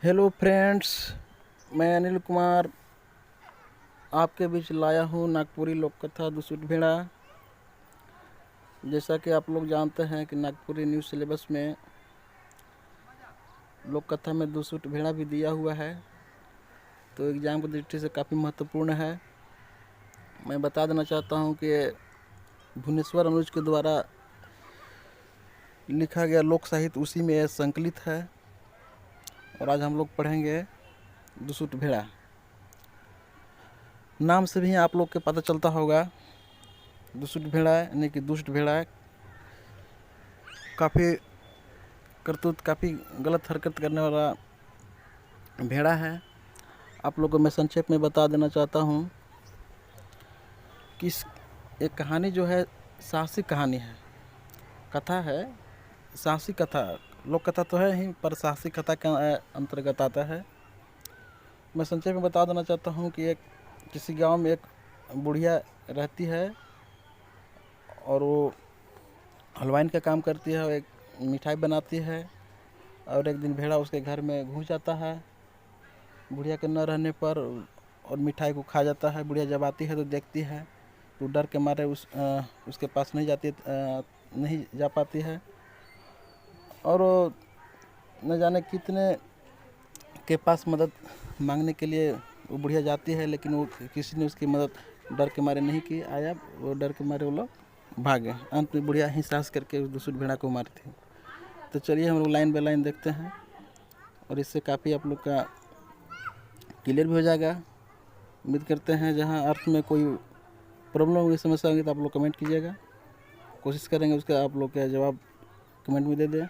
Hello friends, मैं अनिल कुमार आपके बीच लाया हूँ नागपुरी लोक कथा दुसुट भेड़ा। जैसा कि आप लोग जानते हैं कि नागपुरी न्यूज़ सिलेबस में लोक कथा में दुसुट भेड़ा भी दिया हुआ है, तो एग्ज़ाम की दृष्टि से काफ़ी महत्वपूर्ण है। मैं बता देना चाहता हूँ कि भुवनेश्वर अनुज के द्वारा लिखा गया लोक साहित्य उसी में संकलित है। और आज हम लोग पढ़ेंगे दुसुट भेड़ा। नाम से भी आप लोग के पता चलता होगा, दुसुट भेड़ा यानी कि दुष्ट भेड़ा काफ़ी करतूत, काफ़ी गलत हरकत करने वाला भेड़ा है। आप लोगों को मैं संक्षेप में बता देना चाहता हूँ कि एक कहानी जो है साहसिक कहानी है, कथा है, साहसिक कथा। लोक कथा तो है ही, पर साहसिक कथा के अंतर्गत आता है। मैं संक्षेप में बता देना चाहता हूँ कि एक किसी गांव में एक बुढ़िया रहती है और वो हलवाइन का काम करती है और एक मिठाई बनाती है। और एक दिन भेड़ा उसके घर में घुस जाता है बुढ़िया के न रहने पर और मिठाई को खा जाता है। बुढ़िया जब आती है तो देखती है तो डर के मारे उसके पास नहीं जा पाती है। और वो न जाने कितने के पास मदद मांगने के लिए वो बुढ़िया जाती है, लेकिन वो किसी ने उसकी मदद डर के मारे नहीं की। आया वो डर के मारे वो लोग भागे। अंत में बुढ़िया ही साहस करके उस दुष्ट भेड़ा को मारी थी। तो चलिए हम लोग लाइन बाय लाइन देखते हैं और इससे काफ़ी आप लोग का क्लियर भी हो जाएगा। उम्मीद करते हैं जहां अर्थ में कोई प्रॉब्लम होगी, समस्या होगी, तो आप लोग कमेंट कीजिएगा। कोशिश करेंगे उसका आप लोग का जवाब कमेंट में दे दें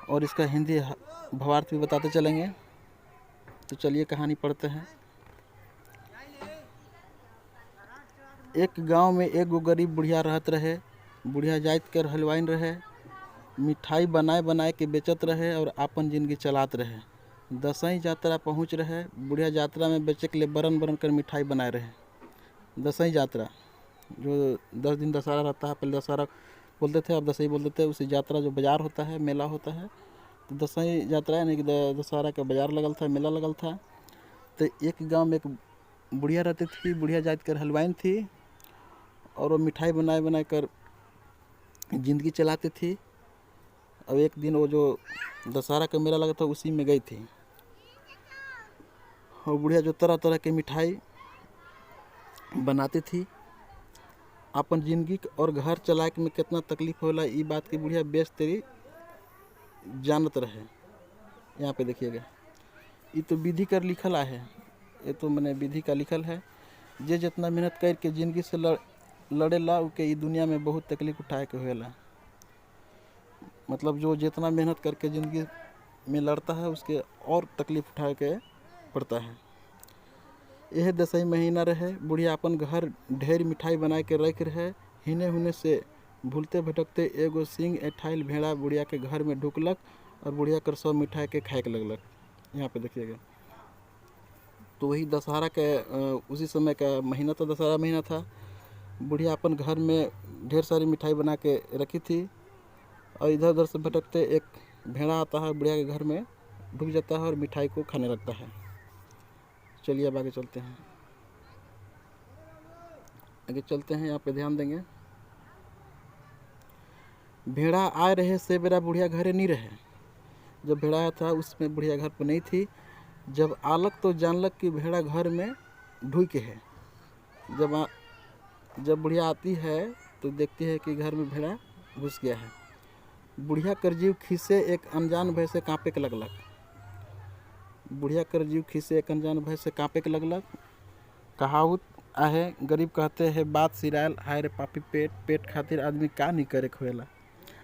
और इसका हिंदी भावार्थ भी बताते चलेंगे। तो चलिए कहानी पढ़ते हैं। एक गांव में एक गो गरीब बुढ़िया रहत रहे। बुढ़िया जाइत कर हलवाइन रहे, मिठाई बनाए बनाए के बेचत रहे और अपन जिंदगी चलात रहे। दसई यात्रा पहुँच रहे। बुढ़िया यात्रा में बेचे के लिए बरन बरन कर मिठाई बनाए रहे। दसई यात्रा जो 10 दिन दशहरा रहता है, पहले दशहरा बोलते थे, अब दसई बोलते थे। उसी यात्रा जो बाजार होता है, मेला होता है, तो दसई यात्रा यानी कि दशहरा का बाजार लगल था, मेला लगल था। तो एक गांव में एक बुढ़िया रहती थी। बुढ़िया जात कर हलवाइन थी और वो मिठाई बनाए बनाए कर ज़िंदगी चलाती थी। अब एक दिन वो जो दशहरा का मेला लगा था उसी में गई थी और बुढ़िया जो तरह तरह के मिठाई बनाती थी। अपन जिंदगी और घर चलाए में कितना तकलीफ होला, ये बात की बुढ़िया बेस तेरी जानत रहे। यहाँ पे देखिएगा, ये तो विधि कर लिखल है, ये तो मैंने विधि का लिखल है। जे जितना मेहनत करके ज़िंदगी से लड़ेला उके ई दुनिया में बहुत तकलीफ उठाए के होएला। मतलब जो जितना मेहनत करके ज़िंदगी में लड़ता है उसके और तकलीफ उठाए के पड़ता है। यह दसई महीना रहे। बुढ़िया अपन घर ढेर मिठाई बनाए के रख रहे। हिने हुने से भूलते भटकते एगो सिंह एठाइल भेड़ा बुढ़िया के घर में ढुकलक और बुढ़िया कर सब मिठाई के खाए के लगलक। यहाँ पे देखिएगा, तो वही दशहरा के उसी समय का महीना था, दशहरा महीना था। बुढ़िया अपन घर में ढेर सारी मिठाई बना के रखी थी और इधर उधर से भटकते एक भेड़ा आता है, बुढ़िया के घर में ढुक जाता है और मिठाई को खाने लगता है। चलिए अब आगे चलते हैं। यहाँ पे ध्यान देंगे। भेड़ा आए रहे से बेरा बुढ़िया घरे नहीं रहे। जब भेड़ा आया था उसमें बुढ़िया घर पर नहीं थी। जब आलक तो जानलक कि भेड़ा घर में ढुके है। जब बुढ़िया आती है तो देखती है कि घर में भेड़ा घुस गया है। बुढ़िया कर जीव खीसे एक अनजान भय से काँपे के लगलक। बुढ़िया कर जीव खीसे एक अनजान भय से काँपे के लगलक। कहावत आहे, गरीब कहते हैं बात सिरायल, हाय रे पापी पेट, पेट खातिर आदमी का नहीं करे खोएला।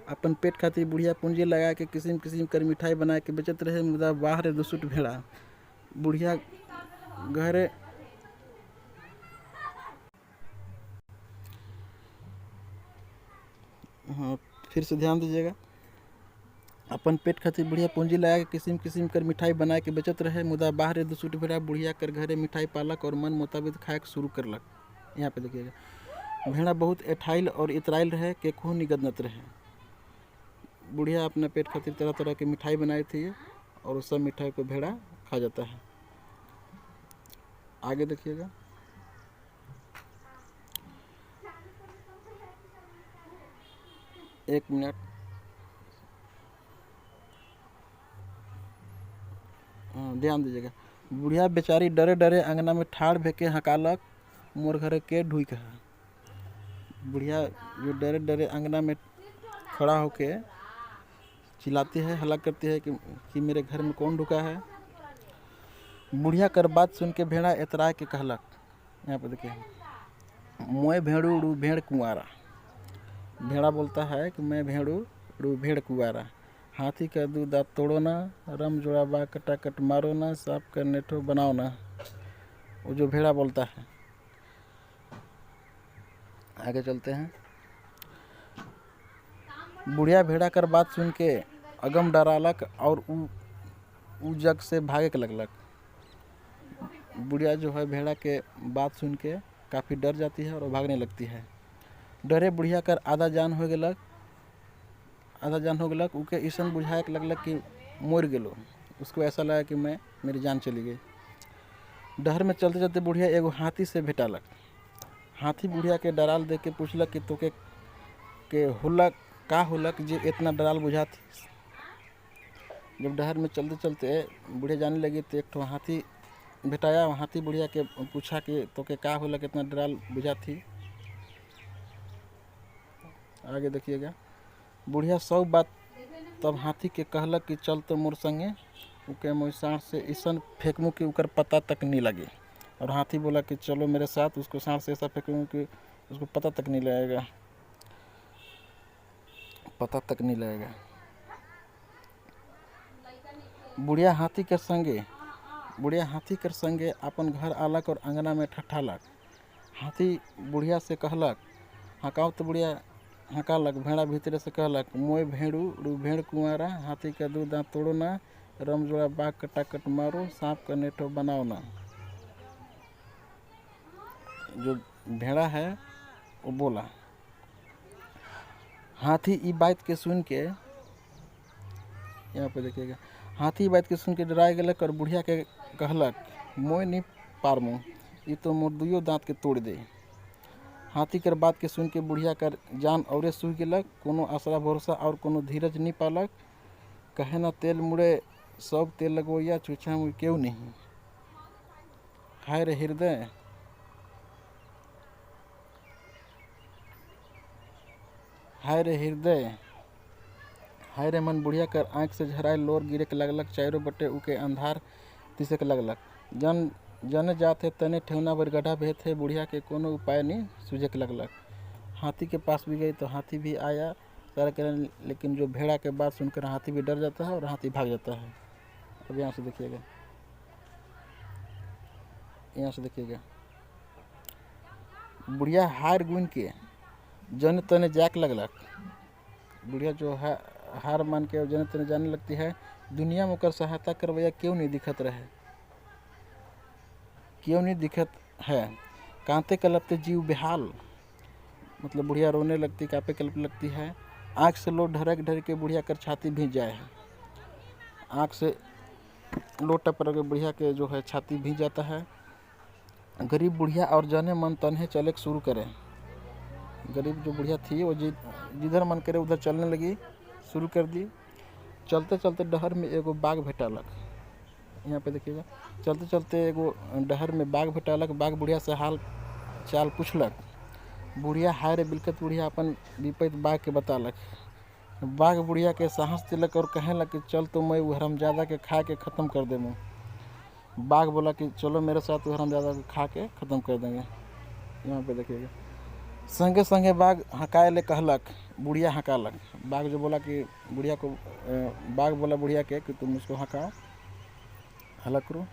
अपन पेट खातिर बुढ़िया पूंजी लगा के किस्म किस्म कर मिठाई बना के बेचत रहे, मुदा बाहर दुसुट भेड़ा। बुढ़िया घरे हाँ, फिर से ध्यान दीजिएगा। अपन पेट खातिर बुढ़िया पूंजी लगा के किस्म किस्म कर मिठाई बना के बेचत रहे, मुदा बाहर दुसुट भेड़ा बुढ़िया कर घरे मिठाई पालक और मन मुताबिक खाए शुरू करलक। यहाँ पे देखिएगा, भेड़ा बहुत एठाइल और इतराइल रहे के खूह निगदनत रहे। बुढ़िया अपना पेट खातिर तरह तरह की मिठाई बनाई थी और उस सब मिठाई को भेड़ा खा जाता है। आगे देखिएगा। एक मिनट। ध्यान दीजिएगा। बुढ़िया बेचारी डरे डरे अंगना में ठाड़ भेके हकालक, मोर घरे के ढुक है। बुढ़िया जो डरे डरे अंगना में खड़ा होके चिल्लाती है, हल्ला करती है कि मेरे घर में कौन ढुका है। बुढ़िया कर बात सुन के भेड़ा एतरा के कहलक, यहाँ पे देखिए, मोए भेड़ू रू भेड़ कुंवारा। भेड़ा बोलता है कि मैं भेड़ू रू भेड़ कुंवारा, हाथी का दूध दाँत तोड़ो ना, रम जोड़ा बा कटाकट मारो ना, सांप कर नेठो बनाओ ना। वो जो भेड़ा बोलता है। आगे चलते हैं। बुढ़िया भेड़ा कर बात सुन के अगम डरालक और ऊ जग से भागे के लगलक। बुढ़िया जो है भेड़ा के बात सुन के काफ़ी डर जाती है और वो भागने लगती है। डरे बुढ़िया कर आधा जान हो गलक। उके ईसन बुझाए के लगलक कि मर गेलो। उसको ऐसा लगा कि मेरी जान चली गई। डहर में चलते चलते बुढ़िया एगो हाथी से भेटालक। हाथी बुढ़िया के डराल देख के पूछलक कि तोके के होलक का होलक जे इतना डराल बुझाती। जब डहर में चलते चलते बुढ़िया जाने लगी तो एक ठो हाथी भेटाया। हाथी बुढ़िया के पूछा कि तोके का होलक इतना डराल बुझाती। आगे देखिएगा। बुढ़िया सब बात तब हाथी के कहलक कि चल तो मोर संगे, उके मोर से ईसन फेंकूँ कि उकर पता तक नहीं लगे। और हाथी बोला कि चलो मेरे साथ, उसको सांड से ऐसा फेंकूँ कि उसको पता तक नहीं लगेगा। बुढ़िया हाथी कर संगे अपन घर आलक और अंगना में ठठालक। हाथी बुढ़िया से कहलक, हकाव तो बुढ़िया हकालक। भेड़ा भीतरे से कहलक, मोए भेड़ू रू भेड़ कुंवारा, हाथी का दूध दाँत तोड़ो ना, रम जोड़ा बाग कटाकट मारो, सांप का नेठो बनाओ ना। जो भेड़ा है वो बोला। हाथी ई बात के सुन के, यहाँ पे देखिएगा, हाथी बात के सुन के डरा गलक और बुढ़िया के कहलक, मोए नहीं पारमू, ये तो मोर दुइयो दाँत के तोड़ दे। हाथी कर बात के सुन के बुढ़िया कर जान औरे सूझ गलक। कोनो आसरा भरोसा और कोनो धीरज नहीं पालक। कहे ना तेल मुड़े सब तेल लगवैया, चूछा मुँह क्यों नहीं। हाय रे हृदय, हाय रे मन। बुढ़िया कर आँख से झराए लोर गिरे के लगलक। चारों बटे उके अंधार तिसे के लगलक। जन जाते तने ठेवना बर गड्ढा भेद है। बुढ़िया के कोनो उपाय नहीं सूझे के लगलक। हाथी के पास भी गई तो हाथी भी आया सारा करने, लेकिन जो भेड़ा के बात सुनकर हाथी भी डर जाता है और हाथी भाग जाता है। अब यहाँ से देखिएगा, बुढ़िया हार गुन के जन तने जाक लगलक। बुढ़िया जो है हार मान के जन तने जाने लगती है। दुनिया में ओकर सहायता करवैया क्यों नहीं दिखत है। कांते कलपते जीव बेहाल, मतलब बुढ़िया रोने लगती, कांपे कलपने लगती है। आँख से लो ढरक ढर के बुढ़िया कर छाती भींच जाए है। आँख से लो टपक के बुढ़िया के जो है छाती भींच जाता है। गरीब बुढ़िया और जाने मन तन्हे चले शुरू करे। गरीब जो बुढ़िया थी वो जिधर मन करे उधर चलने लगी, शुरू कर दी। चलते चलते डहर में एगो बाघ भेटालक। यहाँ पे देखिएगा, चलते चलते एगो डहर में बाघ भेटालक। बाघ बुढ़िया से हाल चाल पूछलक। बुढ़िया हाय रे बिलकत बुढ़िया अपन विपैत बाघ के बतालक। बाघ बुढ़िया के साहस दिलक और कहे लग कि चल तो मैं वो हरामजादा के खा के ख़त्म कर देंगे। बाघ बोला कि चलो मेरे साथ वो हरामजादा को खा के ख़त्म कर देंगे। यहाँ पे देखिएगा, संगे संगे बाघ हकाए ले कहलक, बुढ़िया हकालक। बाघ जो बोला कि बुढ़िया को, बाघ बोला बुढ़िया के कि तुम उसको हकाओ, हला करो।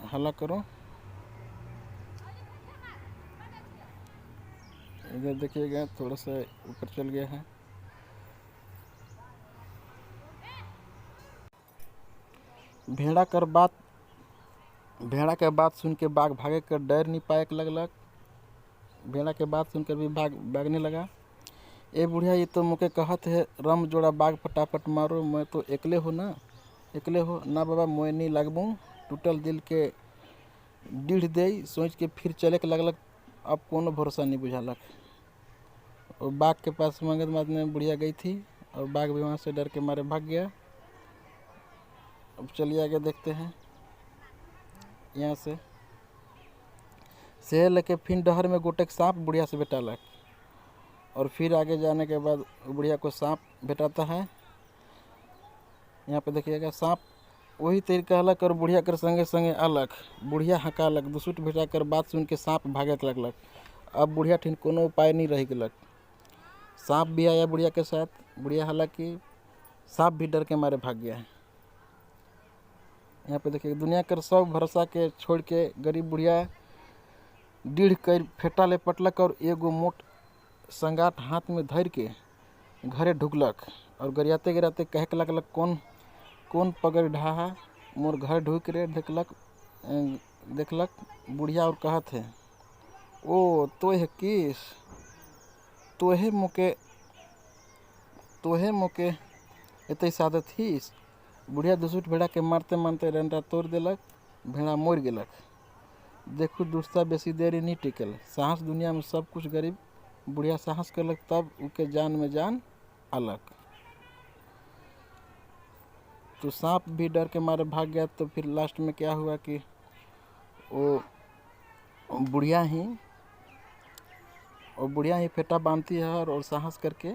हला करो। इधर देखिएगा थोड़ा सा ऊपर चल गया है। भेड़ा के बात सुन के बाघ भागे कर डर नहीं पाए लगलक। भेड़ा के बात सुनकर भी भागने लगा। ए बुढ़िया ये तो मुके कहत है रम जोड़ा बाग फटाफट मारो, मैं तो एकले हो ना, एकले हो ना बाबा, मोए नहीं लगबू। टूटल दिल के डीढ़ दे सोच के फिर चले के लगलक, अब कोनो भरोसा नहीं बुझालक। और बाघ के पास मंगत मारने बुढ़िया गई थी और बाघ भी वहाँ से डर के मारे भाग गया। अब चलिए आगे देखते हैं। यहाँ से शहर लेके फिर डहर में गोटेक सांप बुढ़िया से भेटालक। और फिर आगे जाने के बाद बुढ़िया को सांप भेटाता है। यहाँ पे देखिएगा सांप वही तीर कहलक और बुढ़िया कर संगे संगे अलग। बुढ़िया हकालक, दुसुट भेटा कर बात सुन के सांप भागत लगलक। अब बुढ़िया ठिन कोनो उपाय नहीं रह गलक। सांप भी आया बुढ़िया के साथ। बुढ़िया हालांकि सांप भी डर के मारे भाग गया है। यहाँ पे देखिए दुनिया कर सब भरोसा के छोड़ के गरीब बुढ़िया डीढ़ कर फेटा ले पटलक और एगो मोट संगाट हाथ में धर के घरे ढुकलक। और गरियाते गिराते कह के लगलक, कौन कौन पगड़ ढाहा मोर घर ढुक रे। देखलक बुढ़िया और कहत है, ओ तोहे किस, तोहे मोके एते सादत हिस। बुढ़िया दुसुट भेड़ा के मारते मारते डंडा तोड़ देलक, भेड़ा मर गेलक। देखू दुस्ता बेसी देरी नहीं टिकल, साहस दुनिया में सब कुछ गरीब। बुढ़िया साहस करलक तब उके जान में जान अलग। तो सांप भी डर के मारे भाग गया। तो फिर लास्ट में क्या हुआ कि वो बुढ़िया ही फेटा बांधती है और साहस करके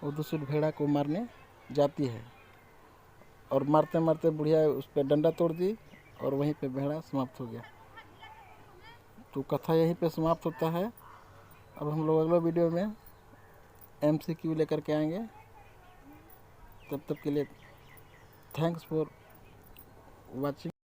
वो दूसरी भेड़ा को मारने जाती है। और मारते मारते बुढ़िया उस पर डंडा तोड़ दी और वहीं पे भेड़ा समाप्त हो गया। तो कथा यहीं पे समाप्त होता है। अब हम लोग अगले वीडियो में MCQ लेकर के आएंगे। तब तक के लिए थैंक्स फॉर वाचिंग।